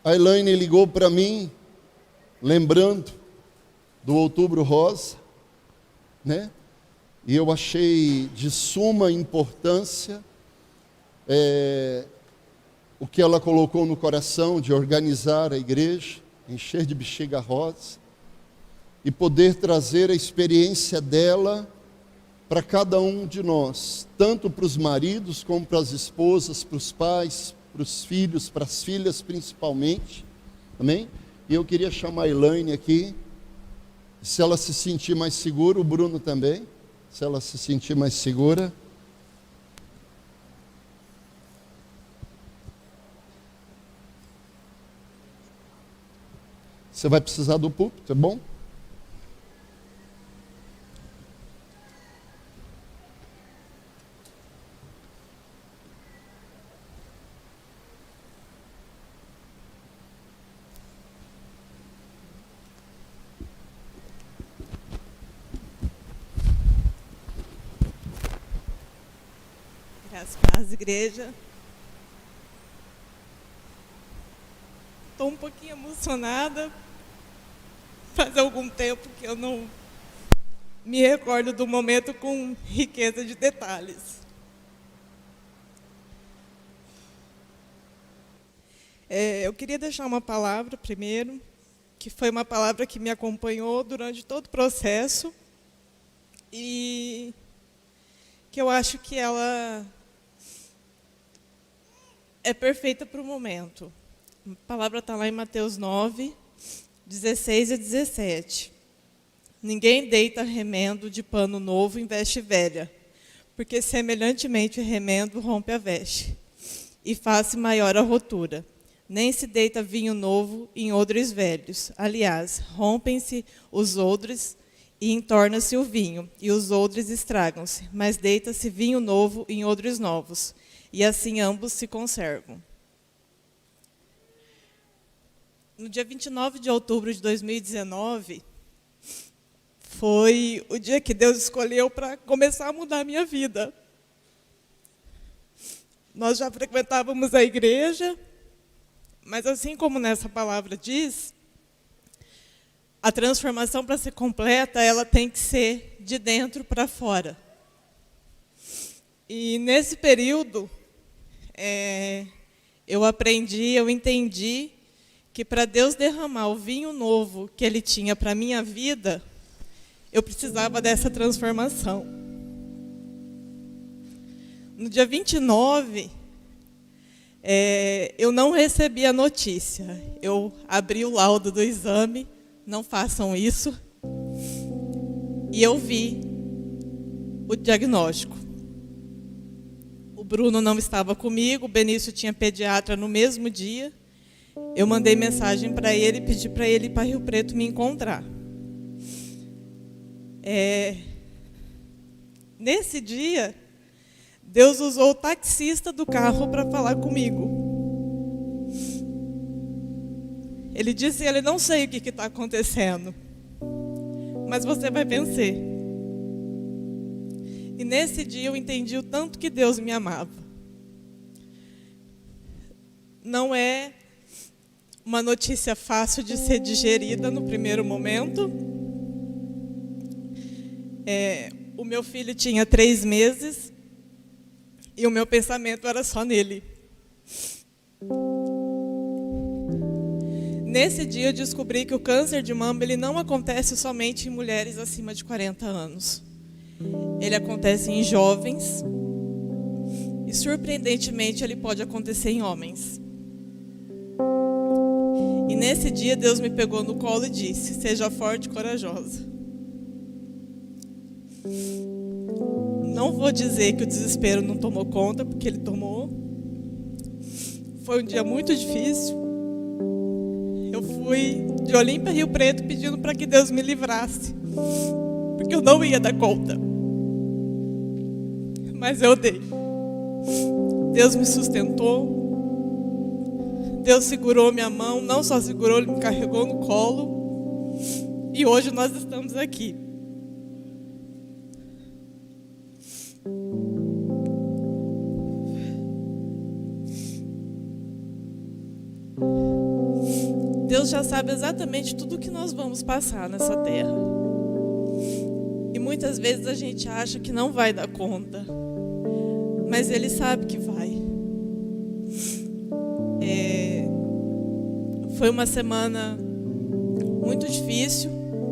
A Elaine ligou para mim, lembrando do Outubro Rosa, né? E eu achei de suma importância o que ela colocou no coração de organizar a igreja, encher de bexiga rosa, e poder trazer a experiência dela para cada um de nós, tanto para os maridos, como para as esposas, para os pais, para os filhos, para as filhas principalmente, amém? E eu queria chamar a Elaine aqui, se ela se sentir mais segura, o Bruno também, se ela se sentir mais segura. Você vai precisar do púlpito, é bom? Graças a Deus, igreja. Estou um pouquinho emocionada. Faz algum tempo que eu não me recordo do momento com riqueza de detalhes. Eu queria deixar uma palavra primeiro, que foi uma palavra que me acompanhou durante todo o processo e que eu acho que ela é perfeita para o momento. A palavra está lá em Mateus 9, 16 e 17. Ninguém deita remendo de pano novo em veste velha, porque semelhantemente o remendo rompe a veste, e faz maior a rotura. Nem se deita vinho novo em odres velhos. Aliás, rompem-se os odres e entorna-se o vinho, e os odres estragam-se, mas deita-se vinho novo em odres novos, e assim ambos se conservam. No dia 29 de outubro de 2019, foi o dia que Deus escolheu para começar a mudar a minha vida. Nós já frequentávamos a igreja, mas assim como nessa palavra diz, a transformação para ser completa, ela tem que ser de dentro para fora. E nesse período, eu entendi que para Deus derramar o vinho novo que Ele tinha para a minha vida, eu precisava dessa transformação. No dia 29, eu não recebi a notícia. Eu abri o laudo do exame, não façam isso, e eu vi o diagnóstico. O Bruno não estava comigo, o Benício tinha pediatra no mesmo dia. Eu mandei mensagem para ele, pedi para ele ir para Rio Preto me encontrar. Nesse dia, Deus usou o taxista do carro para falar comigo. Ele disse: ele não sei o que está acontecendo, mas você vai vencer. E nesse dia eu entendi o tanto que Deus me amava. Não é uma notícia fácil de ser digerida no primeiro momento. O meu filho tinha 3 meses e o meu pensamento era só nele. Nesse dia eu descobri que o câncer de mama ele não acontece somente em mulheres acima de 40 anos. Ele acontece em jovens e, surpreendentemente, ele pode acontecer em homens. E nesse dia Deus me pegou no colo e disse: seja forte e corajosa. Não vou dizer que o desespero não tomou conta, porque ele tomou. Foi um dia muito difícil. Eu fui de Olímpia a Rio Preto pedindo para que Deus me livrasse, porque eu não ia dar conta. Mas eu dei. Deus me sustentou. Deus segurou minha mão, não só segurou, Ele me carregou no colo. E hoje nós estamos aqui. Deus já sabe exatamente tudo o que nós vamos passar nessa terra. E muitas vezes a gente acha que não vai dar conta, mas Ele sabe que vai. Foi uma semana muito difícil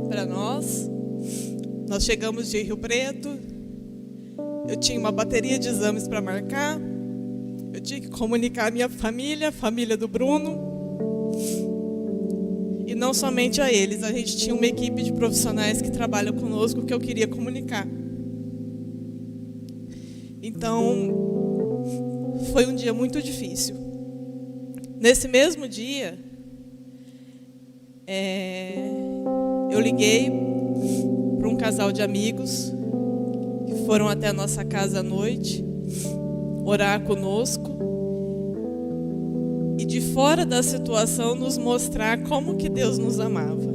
para nós. Nós chegamos de Rio Preto. Eu tinha uma bateria de exames para marcar. Eu tinha que comunicar a minha família, a família do Bruno. E não somente a eles, a gente tinha uma equipe de profissionais que trabalham conosco que eu queria comunicar. Então, foi um dia muito difícil. Nesse mesmo dia, eu liguei para um casal de amigos que foram até a nossa casa à noite orar conosco e de fora da situação nos mostrar como que Deus nos amava.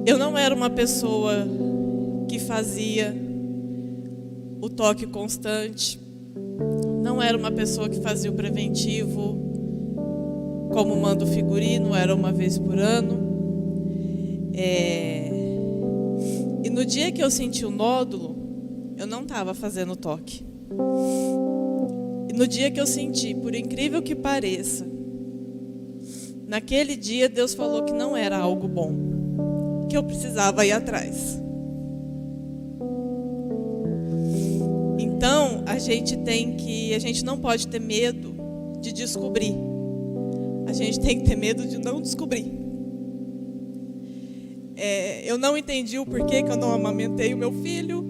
Eu não era uma pessoa que fazia o toque constante, não era uma pessoa que fazia o preventivo como manda o figurino, era uma vez por ano. E no dia que eu senti o nódulo, eu não estava fazendo toque. E no dia que eu senti, por incrível que pareça, naquele dia Deus falou que não era algo bom, que eu precisava ir atrás. Então, a gente não pode ter medo de descobrir. A gente tem que ter medo de não descobrir. Eu não entendi o porquê que eu não amamentei o meu filho.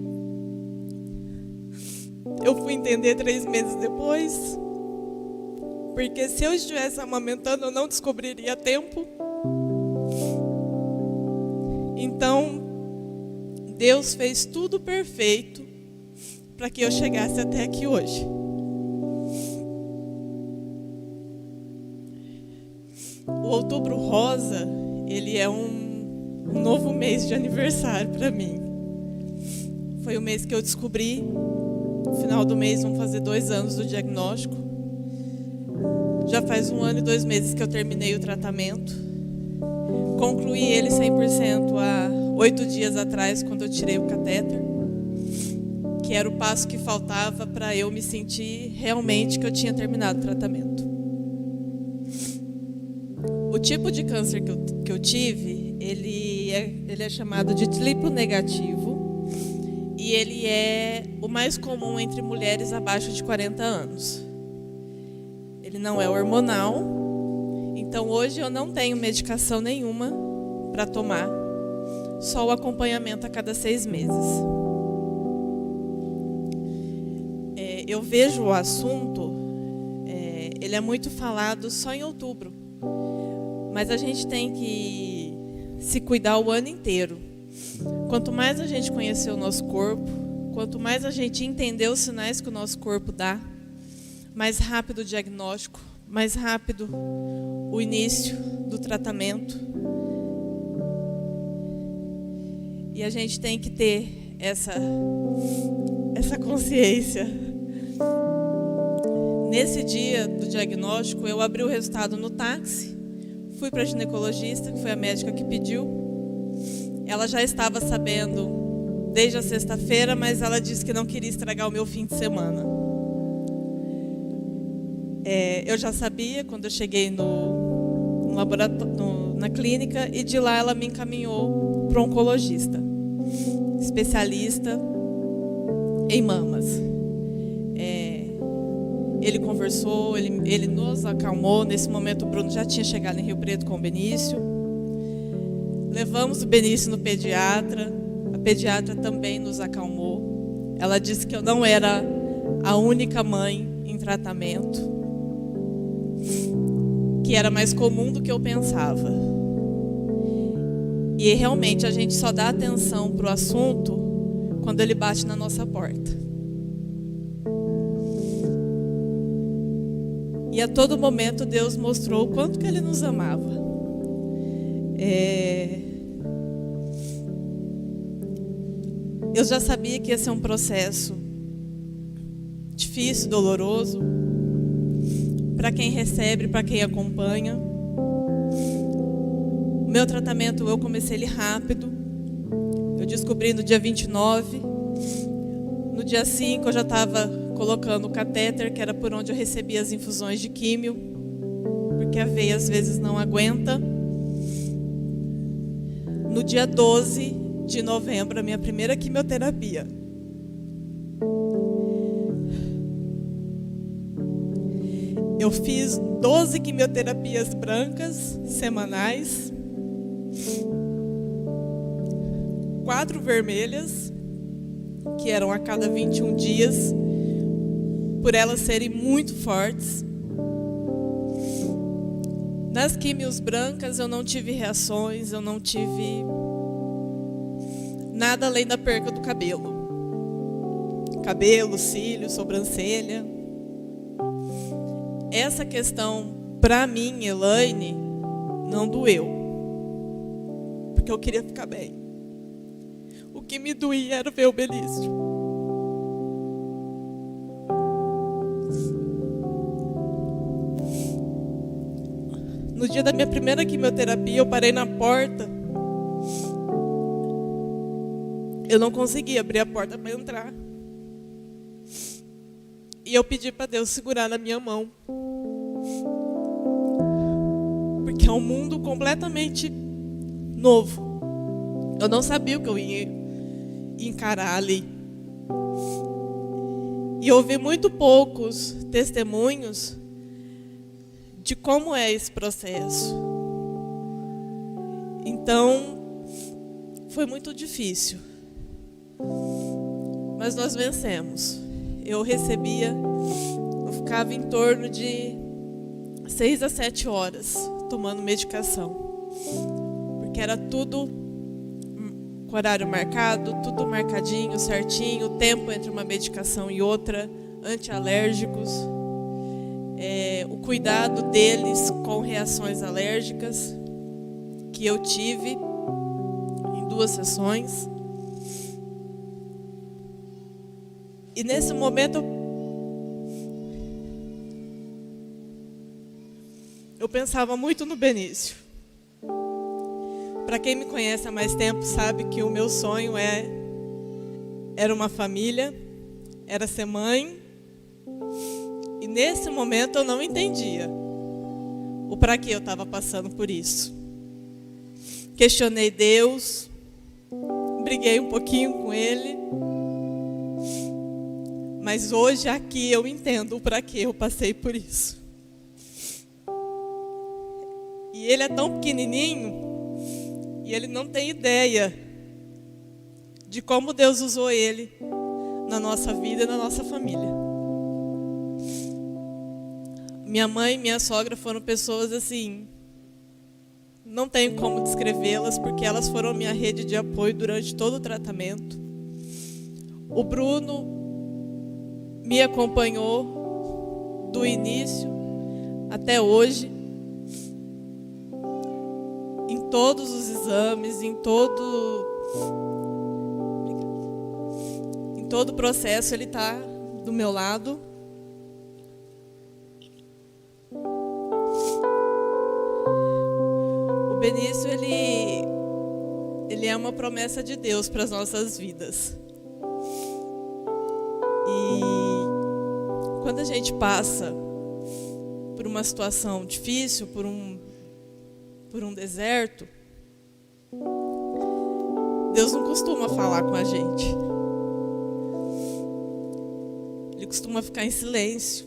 Eu fui entender 3 meses depois. Porque se eu estivesse amamentando, eu não descobriria a tempo. Então, Deus fez tudo perfeito para que eu chegasse até aqui hoje. O Outubro Rosa, ele é um novo mês de aniversário para mim. Foi o mês que eu descobri. No final do mês vão fazer 2 anos do diagnóstico. Já faz 1 ano e 2 meses que eu terminei o tratamento. Concluí ele 100% há 8 dias atrás, quando eu tirei o catéter, que era o passo que faltava para eu me sentir realmente que eu tinha terminado o tratamento. O tipo de câncer que eu tive, ele é chamado de triplo negativo e ele é o mais comum entre mulheres abaixo de 40 anos. Ele não é hormonal, então hoje eu não tenho medicação nenhuma para tomar, só o acompanhamento a cada 6 meses. Eu vejo o assunto, ele é muito falado só em outubro, mas a gente tem que se cuidar o ano inteiro. Quanto mais a gente conhecer o nosso corpo, quanto mais a gente entender os sinais que o nosso corpo dá, mais rápido o diagnóstico, mais rápido o início do tratamento. E a gente tem que ter essa consciência. Nesse dia do diagnóstico, eu abri o resultado no táxi, fui para a ginecologista, que foi a médica que pediu. Ela já estava sabendo desde a sexta-feira, mas ela disse que não queria estragar o meu fim de semana. Eu já sabia quando eu cheguei no laboratório, na clínica, e de lá ela me encaminhou para um oncologista, especialista em mamas. Ele conversou, ele nos acalmou. Nesse momento o Bruno já tinha chegado em Rio Preto com o Benício. Levamos o Benício no pediatra. A pediatra também nos acalmou. Ela disse que eu não era a única mãe em tratamento, que era mais comum do que eu pensava. E realmente a gente só dá atenção para o assunto quando ele bate na nossa porta. E a todo momento Deus mostrou o quanto que Ele nos amava. Eu já sabia que ia ser um processo difícil, doloroso, para quem recebe, para quem acompanha. O meu tratamento, eu comecei ele rápido. Eu descobri no dia 29. No dia 5 eu já estava colocando o catéter, que era por onde eu recebia as infusões de químio, porque a veia às vezes não aguenta. No dia 12 de novembro, a minha primeira quimioterapia. Eu fiz 12 quimioterapias brancas semanais, 4 vermelhas, que eram a cada 21 dias, por elas serem muito fortes. Nas químios brancas eu não tive reações, eu não tive nada além da perca do cabelo. Cabelo, cílio, sobrancelha. Essa questão, para mim, Elaine, não doeu. Porque eu queria ficar bem. O que me doía era ver o Benício. No dia da minha primeira quimioterapia, eu parei na porta. Eu não conseguia abrir a porta para entrar. E eu pedi para Deus segurar na minha mão. Porque é um mundo completamente novo. Eu não sabia o que eu ia encarar ali. E eu ouvi muito poucos testemunhos de como é esse processo. Então, foi muito difícil. Mas nós vencemos. Eu ficava em torno de 6 a 7 horas tomando medicação. Porque era tudo com horário marcado, tudo marcadinho, certinho, o tempo entre uma medicação e outra, antialérgicos. O cuidado deles com reações alérgicas que eu tive em 2 sessões. E nesse momento eu pensava muito no Benício. Para quem me conhece há mais tempo sabe que o meu sonho era uma família, era ser mãe. E nesse momento eu não entendia o para que eu estava passando por isso. Questionei Deus, briguei um pouquinho com Ele, mas hoje aqui eu entendo o para que eu passei por isso. E Ele é tão pequenininho e Ele não tem ideia de como Deus usou Ele na nossa vida e na nossa família. Minha mãe e minha sogra foram pessoas assim, não tenho como descrevê-las, porque elas foram minha rede de apoio durante todo o tratamento. O Bruno me acompanhou do início até hoje, em todos os exames, em todo o processo, ele está do meu lado. O Benício, ele é uma promessa de Deus para as nossas vidas. E quando a gente passa por uma situação difícil, por um deserto, Deus não costuma falar com a gente. Ele costuma ficar em silêncio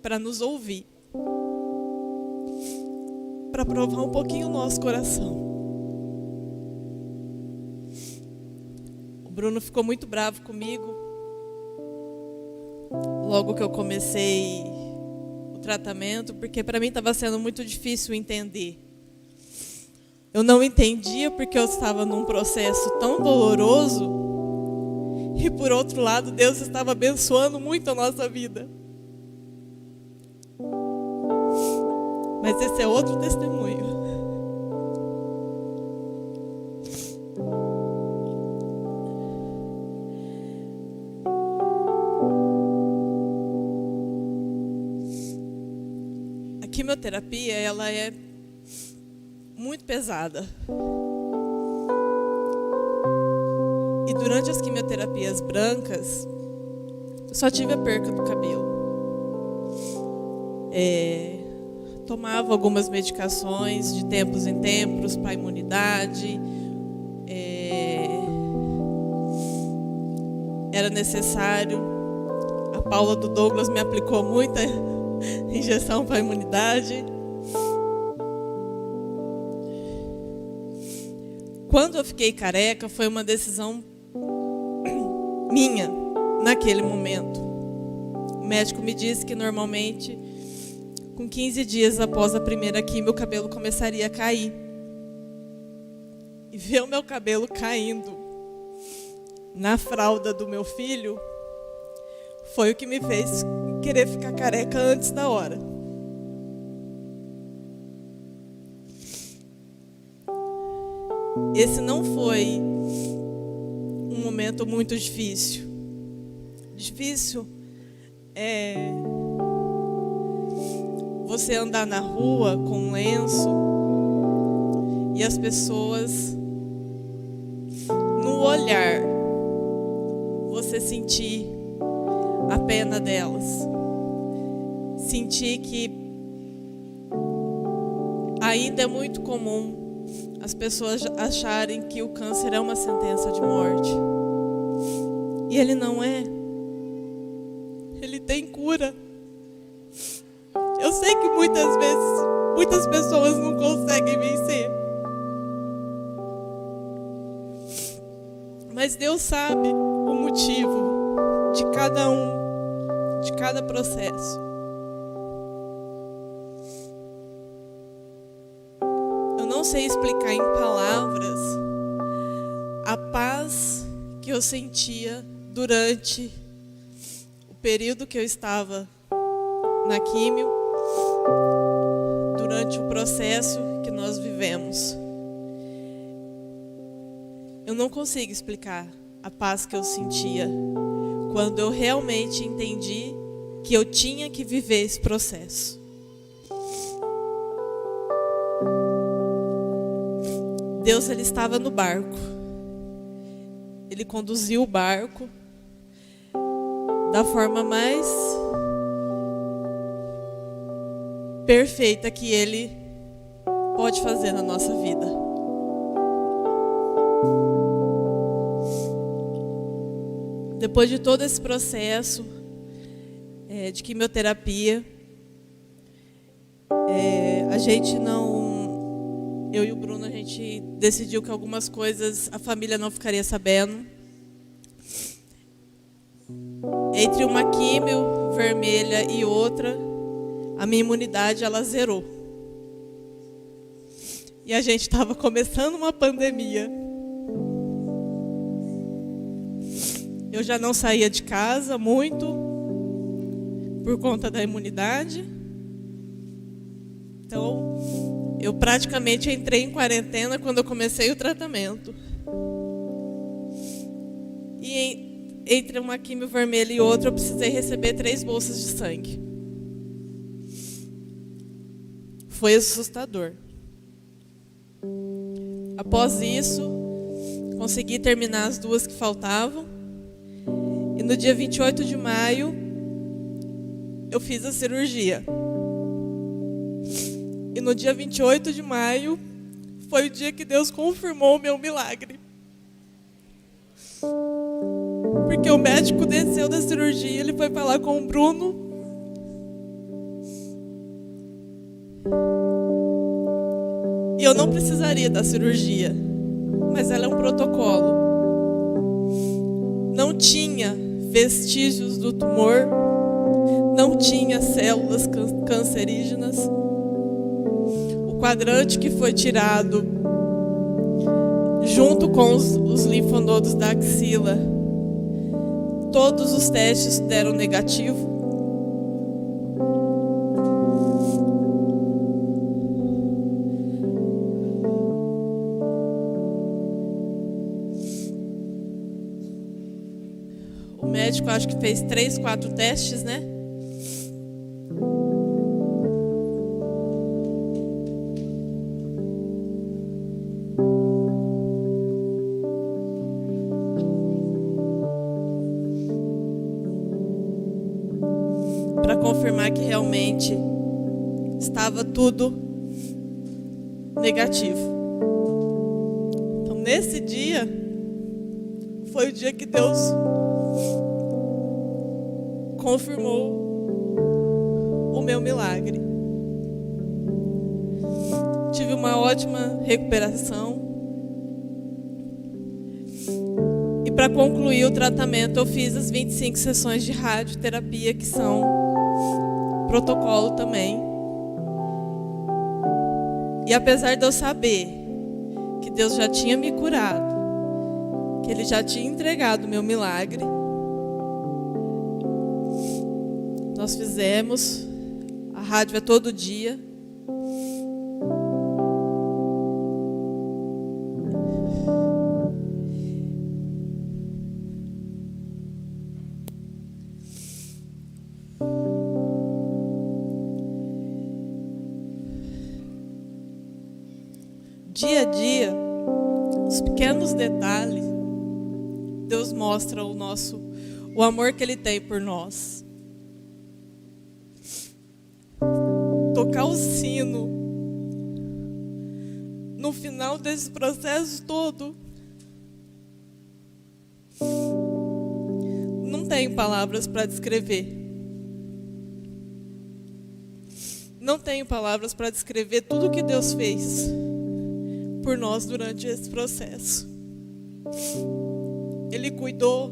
para nos ouvir, para provar um pouquinho o nosso coração. O Bruno ficou muito bravo comigo logo que eu comecei o tratamento, porque para mim estava sendo muito difícil entender. Eu não entendia porque eu estava num processo tão doloroso e, por outro lado, Deus estava abençoando muito a nossa vida. Mas esse é outro testemunho. A quimioterapia, ela é muito pesada. E durante as quimioterapias brancas, eu só tive a perca do cabelo. Tomava algumas medicações de tempos em tempos para a imunidade. Era necessário. A Paula do Douglas me aplicou muita injeção para a imunidade. Quando eu fiquei careca, foi uma decisão minha, naquele momento. O médico me disse que normalmente, com 15 dias após a primeira quimio, o cabelo começaria a cair. E ver o meu cabelo caindo na fralda do meu filho foi o que me fez querer ficar careca antes da hora. Esse não foi um momento muito difícil. Difícil é você andar na rua com um lenço e as pessoas, no olhar, você sentir a pena delas. Sentir que ainda é muito comum as pessoas acharem que o câncer é uma sentença de morte. E ele não é. Ele tem cura. Eu sei que muitas vezes, muitas pessoas não conseguem vencer. Mas Deus sabe o motivo de cada um, de cada processo. Não sei explicar em palavras a paz que eu sentia durante o período que eu estava na químio, durante o processo que nós vivemos. Eu não consigo explicar a paz que eu sentia quando eu realmente entendi que eu tinha que viver esse processo. Deus, ele estava no barco. Ele conduziu o barco da forma mais perfeita que ele pode fazer na nossa vida. Depois de todo esse processo de quimioterapia, a gente não... Eu e o Bruno, a gente decidiu que algumas coisas a família não ficaria sabendo. Entre uma químio vermelha e outra, a minha imunidade, ela zerou. E a gente estava começando uma pandemia. Eu já não saía de casa muito, por conta da imunidade. Então, eu praticamente entrei em quarentena quando eu comecei o tratamento. E entre uma quimio vermelha e outra, eu precisei receber 3 bolsas de sangue. Foi assustador. Após isso, consegui terminar as 2 que faltavam. E no dia 28 de maio, eu fiz a cirurgia. E no dia 28 de maio, foi o dia que Deus confirmou o meu milagre. Porque o médico desceu da cirurgia, ele foi falar com o Bruno. E eu não precisaria da cirurgia, mas ela é um protocolo. Não tinha vestígios do tumor, não tinha células cancerígenas. O quadrante que foi tirado junto com os linfonodos da axila, todos os testes deram negativo. O médico acho que fez 3, 4 testes, né? para confirmar que realmente estava tudo negativo. Então, nesse dia, foi o dia que Deus confirmou o meu milagre. Tive uma ótima recuperação. E para concluir o tratamento, eu fiz as 25 sessões de radioterapia, que são protocolo também. E apesar de eu saber que Deus já tinha me curado, que Ele já tinha entregado o meu milagre, nós fizemos. A rádio é todo dia. Dia a dia, os pequenos detalhes, Deus mostra o amor que Ele tem por nós. Tocar o sino no final desse processo todo, não tenho palavras para descrever. Não tenho palavras para descrever tudo que Deus fez por nós durante esse processo. Ele cuidou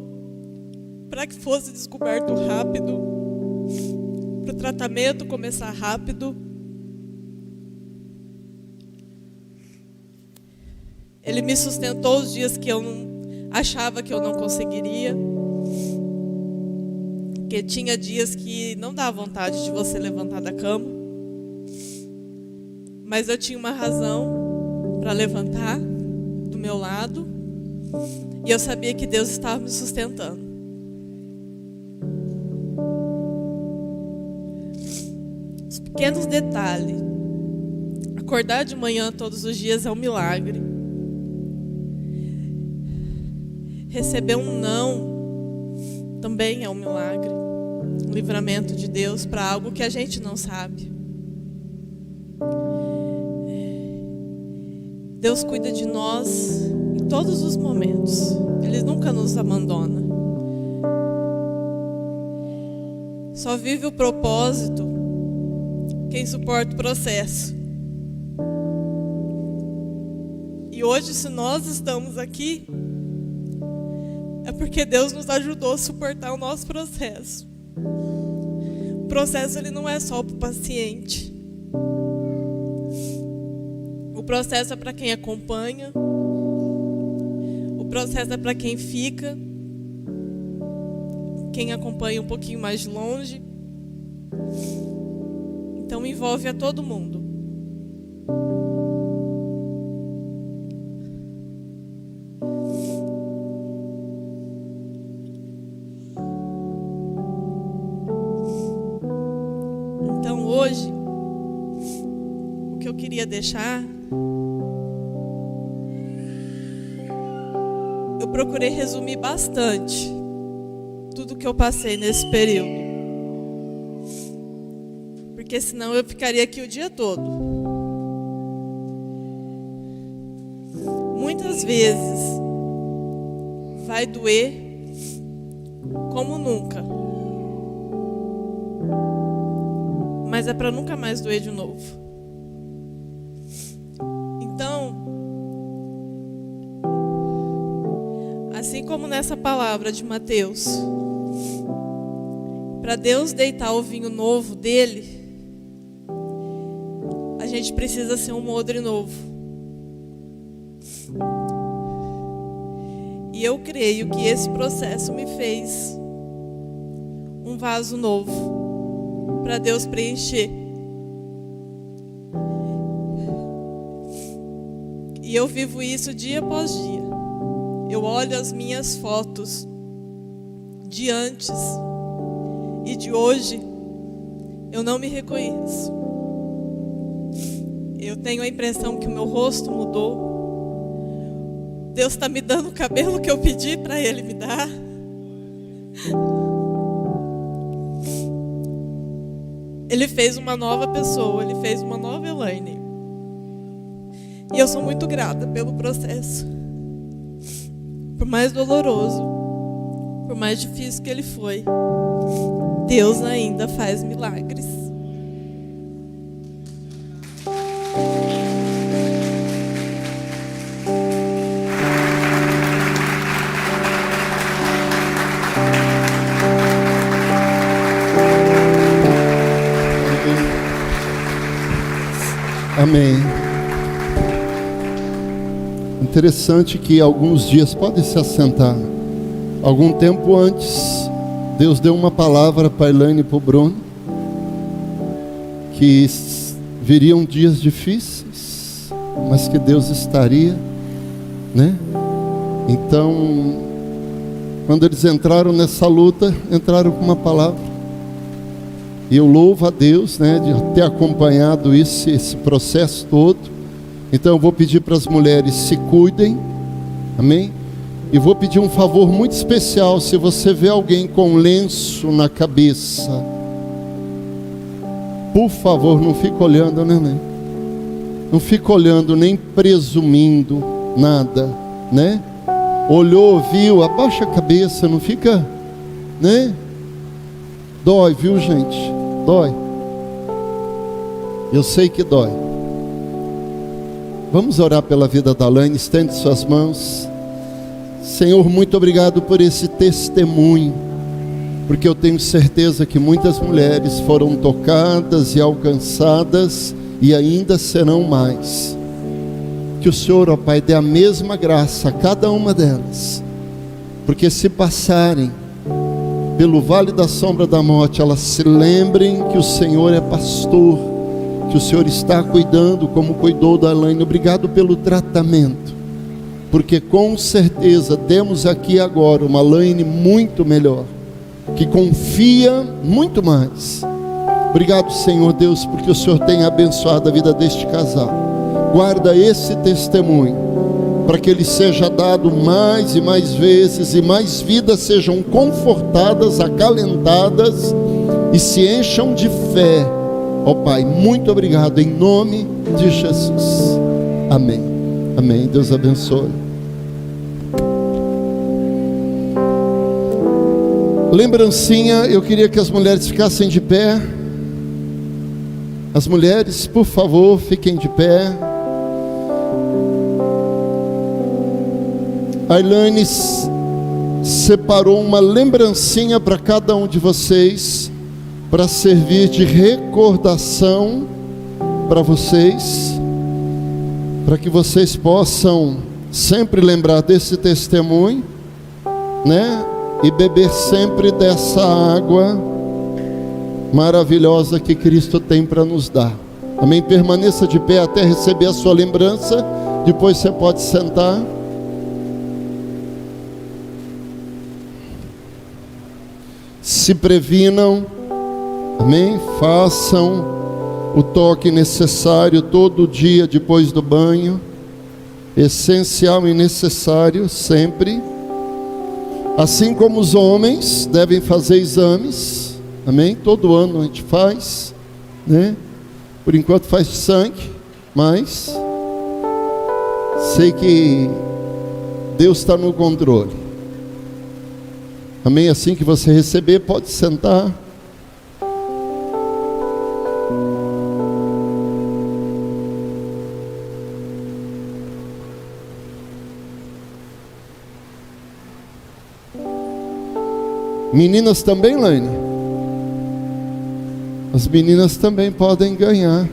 para que fosse descoberto rápido, para o tratamento começar rápido. Ele me sustentou os dias que eu não achava que eu não conseguiria. Porque tinha dias que não dá vontade de você levantar da cama. Mas eu tinha uma razão para levantar do meu lado. E eu sabia que Deus estava me sustentando. Os pequenos detalhes. Acordar de manhã todos os dias é um milagre. Receber um não também é um milagre. Um livramento de Deus para algo que a gente não sabe. Deus cuida de nós em todos os momentos. Ele nunca nos abandona. Só vive o propósito quem suporta o processo. E hoje, se nós estamos aqui, é porque Deus nos ajudou a suportar o nosso processo. O processo ele não é só para o paciente. O processo é para quem acompanha. O processo é para quem fica. Quem acompanha um pouquinho mais de longe. Então envolve a todo mundo. Então hoje, o que eu queria deixar, eu procurei resumir bastante tudo que eu passei nesse período. Porque senão eu ficaria aqui o dia todo. Muitas vezes vai doer como nunca. Mas é para nunca mais doer de novo. Então, assim como nessa palavra de Mateus, para Deus deitar o vinho novo dele, a gente precisa ser um odre novo. E eu creio que esse processo me fez um vaso novo para Deus preencher. E eu vivo isso dia após dia. Eu olho as minhas fotos de antes e de hoje, eu não me reconheço. Eu tenho a impressão que o meu rosto mudou. Deus está me dando o cabelo que eu pedi para Ele me dar. Ele fez uma nova pessoa, Ele fez uma nova Elaine. E eu sou muito grata pelo processo. Por mais doloroso, por mais difícil que ele foi, Deus ainda faz milagres. Amém. Interessante que alguns dias, pode se assentar, algum tempo antes, Deus deu uma palavra para a Elaine e para o Bruno, que viriam dias difíceis, mas que Deus estaria, né? Então, quando eles entraram nessa luta, entraram com uma palavra. E eu louvo a Deus, né, de ter acompanhado esse processo todo. Então eu vou pedir para as mulheres se cuidem, amém? E vou pedir um favor muito especial: se você vê alguém com lenço na cabeça, por favor, não fique olhando, né? Não fique olhando, nem presumindo nada, né? Olhou, viu, abaixa a cabeça, não fica, né? Dói, viu, gente? Dói. Eu sei que dói. Vamos orar pela vida da Elaine. Estende suas mãos. Senhor, muito obrigado por esse testemunho, porque eu tenho certeza que muitas mulheres foram tocadas e alcançadas e ainda serão mais. Que o Senhor, ó Pai, dê a mesma graça a cada uma delas, porque se passarem pelo vale da sombra da morte, elas se lembrem que o Senhor é pastor, que o Senhor está cuidando como cuidou da Elaine. Obrigado pelo tratamento, porque com certeza temos aqui agora uma Elaine muito melhor, que confia muito mais. Obrigado, Senhor Deus, porque o Senhor tem abençoado a vida deste casal. Guarda esse testemunho, para que ele seja dado mais e mais vezes, e mais vidas sejam confortadas, acalentadas e se encham de fé. Ó Pai, muito obrigado, em nome de Jesus. Amém. Amém. Deus abençoe. Lembrancinha, eu queria que as mulheres ficassem de pé. As mulheres, por favor, fiquem de pé. A Elaine separou uma lembrancinha para cada um de vocês, para servir de recordação para vocês, para que vocês possam sempre lembrar desse testemunho, né? E beber sempre dessa água maravilhosa que Cristo tem para nos dar. Amém? Permaneça de pé até receber a sua lembrança. Depois você pode sentar. Se previnam, amém? Façam o toque necessário todo dia depois do banho, essencial e necessário sempre. Assim como os homens devem fazer exames, amém? Todo ano a gente faz, né? Por enquanto faz sangue, mas sei que Deus está no controle. Amém? Assim que você receber, pode sentar. Meninas também, Elaine? As meninas também podem ganhar.